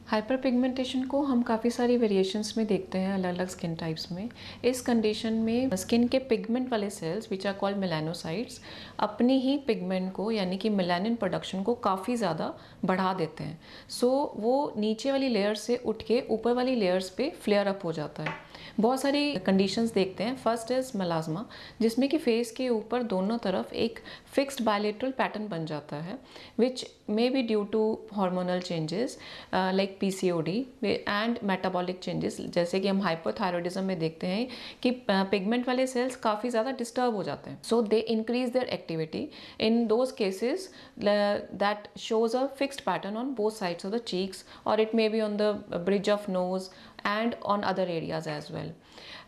Hyper pigmentation को हम काफ़ी सारी वेरिएशंस में देखते हैं अलग अलग स्किन टाइप्स में। इस कंडीशन में स्किन के पिगमेंट वाले cells which are called melanocytes अपने ही पिगमेंट को यानी कि मेलानिन प्रोडक्शन को काफ़ी ज़्यादा बढ़ा देते हैं। सो वो नीचे वाली लेयर्स से उठ के ऊपर वाली लेयर्स पे फ्लेयर अप हो जाता है। बहुत सारी कंडीशंस देखते हैं। फर्स्ट इज मेलास्मा, जिसमें कि फेस के ऊपर दोनों तरफ एक फिक्स्ड बायलेटरल पैटर्न बन जाता है which may be due to hormonal changes like PCOD and metabolic changes. जैसे कि हम हाइपोथायरॉयडिज्म में देखते हैं कि पिगमेंट वाले सेल्स काफ़ी ज़्यादा डिस्टर्ब हो जाते हैं, so they increase their activity in those cases that shows a fixed pattern on both sides of the cheeks और it may be on the bridge of nose and on other areas as well.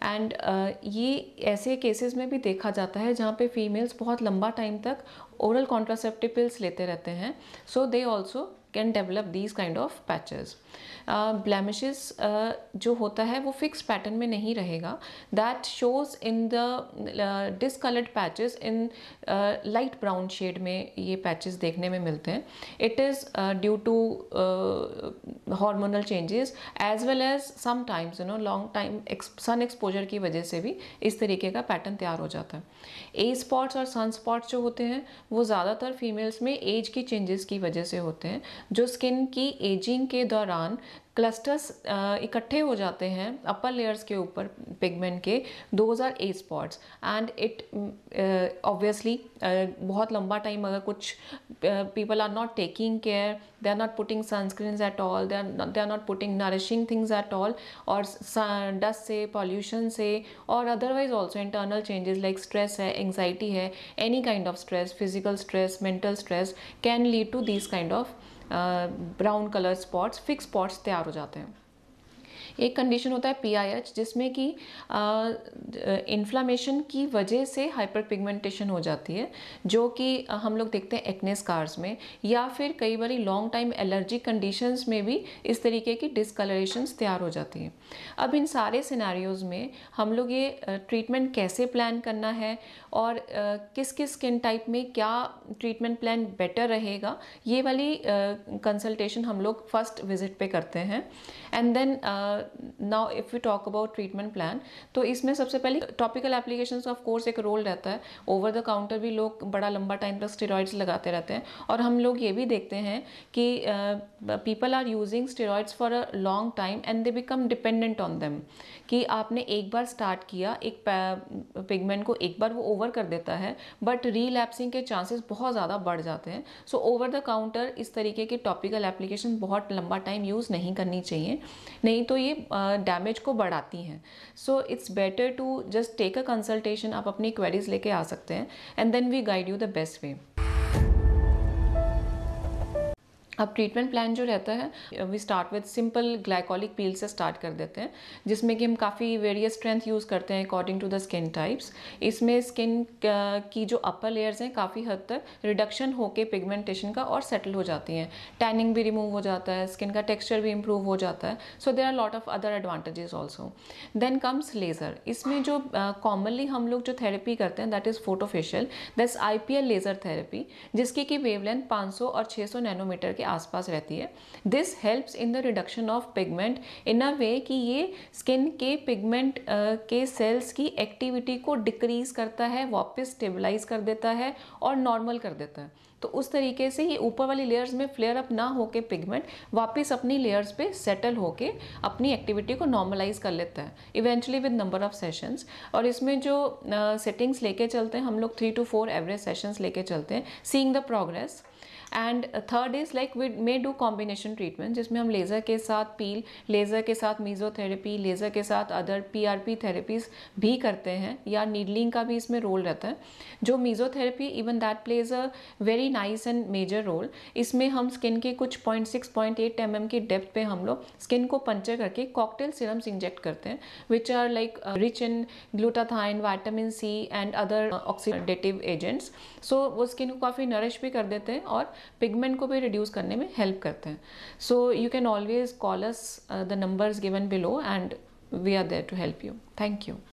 And ये ऐसे cases में भी देखा जाता है जहाँ पे फीमेल्स बहुत लंबा टाइम तक ओरल कॉन्ट्रासेप्टिव पिल्स लेते रहते हैं, so they also can develop these kind of patches. Blemishes जो होता है वो फिक्स पैटर्न में नहीं रहेगा, that shows in the discoloured patches in light brown shade में ये पैचेस देखने में मिलते हैं। It is due to hormonal changes as well as sometimes long time sun exposure की वजह से भी इस तरीके का पैटर्न तैयार हो जाता है। ए स्पॉट्स और सन स्पॉट्स जो होते हैं वो ज़्यादातर फीमेल्स में एज की चेंजेस की वजह से होते हैं, जो स्किन की एजिंग के दौरान क्लस्टर्स इकट्ठे हो जाते हैं अपर लेयर्स के ऊपर पिगमेंट के। Those are a spots and it obviously बहुत लंबा टाइम अगर कुछ people are not taking care, they are not putting sunscreens at all, they are not putting nourishing things at all, और dust से, pollution से और otherwise also internal changes like stress है, anxiety है, any kind of stress, physical stress, mental stress can lead to these kind of brown colour spots, fix spots तैयार हो जाते हैं। एक कंडीशन होता है PIH, जिसमें कि इन्फ्लामेशन की वजह से हाइपर पिगमेंटेशन हो जाती है, जो कि हम लोग देखते हैं एक्ने स्कार्स में, या फिर कई बार लॉन्ग टाइम एलर्जी कंडीशंस में भी इस तरीके की डिसकलरेशंस तैयार हो जाती हैं। अब इन सारे सिनेरियोज में हम लोग ये ट्रीटमेंट कैसे प्लान करना है और किस किस स्किन टाइप में क्या ट्रीटमेंट प्लान बेटर रहेगा, ये वाली कंसल्टेशन हम लोग फर्स्ट विजिट पे करते हैं। And then now if you talk about treatment plan, तो इसमें सबसे पहले टॉपिकल एप्लीकेशंस ऑफ कोर्स एक रोल रहता है। ओवर द काउंटर भी लोग बड़ा लंबा टाइम तक स्टेरॉइड्स लगाते रहते हैं, और हम लोग ये भी देखते हैं कि people are using steroids for a long time and they become dependent on them, कि आपने एक बार स्टार्ट किया एक पिगमेंट को, एक बार वो ओवर कर देता है बट रीलैप्सिंग के चांसेस बहुत ज़्यादा बढ़ जाते हैं। सो ओवर द काउंटर इस तरीके की टॉपिकल एप्लीकेशन बहुत लंबा टाइम यूज़ नहीं करनी चाहिए, नहीं तो ये डैमेज को बढ़ाती हैं। So it's better to just take a consultation. आप अपनी क्वेरीज लेके आ सकते हैं and then we guide you the best way. अब ट्रीटमेंट प्लान जो रहता है, we start with simple glycolic peel से स्टार्ट कर देते हैं, जिसमें कि हम काफ़ी वेरियस स्ट्रेंथ यूज़ करते हैं according to the skin types. इसमें स्किन की जो अपर लेयर्स हैं काफ़ी हद तक रिडक्शन होके पिगमेंटेशन का और सेटल हो जाती हैं, टैनिंग भी रिमूव हो जाता है, स्किन का टेक्सचर भी इम्प्रूव हो जाता है। So there are lot of other advantages also. Then comes laser. इसमें जो कॉमनली हम लोग जो थेरेपी करते हैं that is photofacial, that's IPL laser therapy, जिसकी की वेवलेंथ 500 और 600 नैनोमीटर के आसपास रहती है। This helps in the reduction of pigment in a way कि ये स्किन के पिगमेंट के सेल्स की एक्टिविटी को डिक्रीज करता है, वापस स्टेबलाइज कर देता है और नॉर्मल कर देता है। तो उस तरीके से ये ऊपर वाली लेयर्स में फ्लेयर अप ना होके पिगमेंट वापस अपनी लेयर्स पे सेटल होके अपनी एक्टिविटी को नॉर्मलाइज कर लेता है eventually with number of sessions. और इसमें जो सेटिंग्स लेके चलते हैं हम लोग 3 to 4 एवरेज सेशंस लेके चलते हैं, seeing the progress. And third is like we may do combination treatment, जिसमें हम लेज़र के साथ पील, लेज़र के साथ मीजोथेरेपी, लेज़र के साथ अदर PRP थेरेपीज भी करते हैं, या नीडलिंग का भी इसमें रोल रहता है। जो mesotherapy even that plays a very nice and major role. इसमें हम स्किन के कुछ 0.6-0.8 mm की डेप्थ पे हम लोग स्किन को पंचर करके कॉकटेल सीरम्स इंजेक्ट करते हैं, which are like rich in glutathione, vitamin C and other oxidative agents. So वो स्किन को काफ़ी नरिश भी कर देते हैं और पिगमेंट को भी रिड्यूस करने में हेल्प करते हैं। So you can always call us the numbers given below and we are there to help you. Thank you.